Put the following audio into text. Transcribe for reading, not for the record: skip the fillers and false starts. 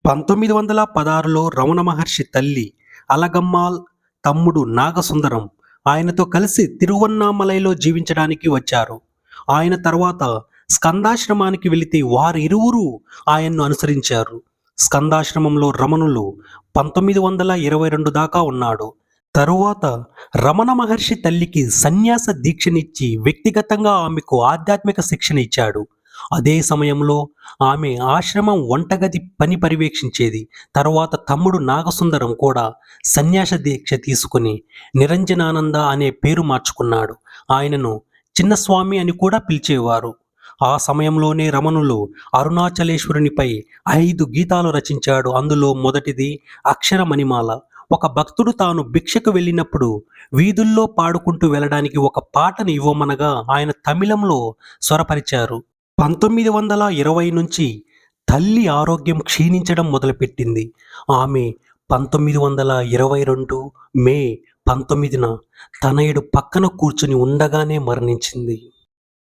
1916లో రమణ మహర్షి తల్లి అలగమ్మాళ్, తమ్ముడు నాగసుందరం ఆయనతో కలిసి తిరువన్నామలైలో జీవించడానికి వచ్చారు. ఆయన తర్వాత స్కందాశ్రమానికి వెళితే వారిరువురు ఆయన్ను అనుసరించారు. స్కందాశ్రమంలో రమణులు 1922 దాకా ఉన్నాడు. తరువాత రమణ మహర్షి తల్లికి సన్యాస దీక్షనిచ్చి వ్యక్తిగతంగా ఆమెకు ఆధ్యాత్మిక శిక్షణ ఇచ్చాడు. అదే సమయంలో ఆమె ఆశ్రమం వంటగది పని పర్యవేక్షించేది. తరువాత తమ్ముడు నాగసుందరం కూడా సన్యాస దీక్ష తీసుకుని నిరంజనానంద అనే పేరు మార్చుకున్నాడు. ఆయనను చిన్నస్వామి అని కూడా పిలిచేవారు. ఆ సమయంలోనే రమణులు అరుణాచలేశ్వరునిపై 5 గీతాలు రచించాడు. అందులో మొదటిది అక్షర మణిమాల. ఒక భక్తుడు తాను భిక్షకు వెళ్ళినప్పుడు వీధుల్లో పాడుకుంటూ వెళ్ళడానికి ఒక పాటను ఇవ్వమనగా ఆయన తమిళంలో స్వరపరిచారు. 1920 నుంచి తల్లి ఆరోగ్యం క్షీణించడం మొదలుపెట్టింది. ఆమె 1922 మే 19న తనయుడు పక్కన కూర్చుని ఉండగానే మరణించింది.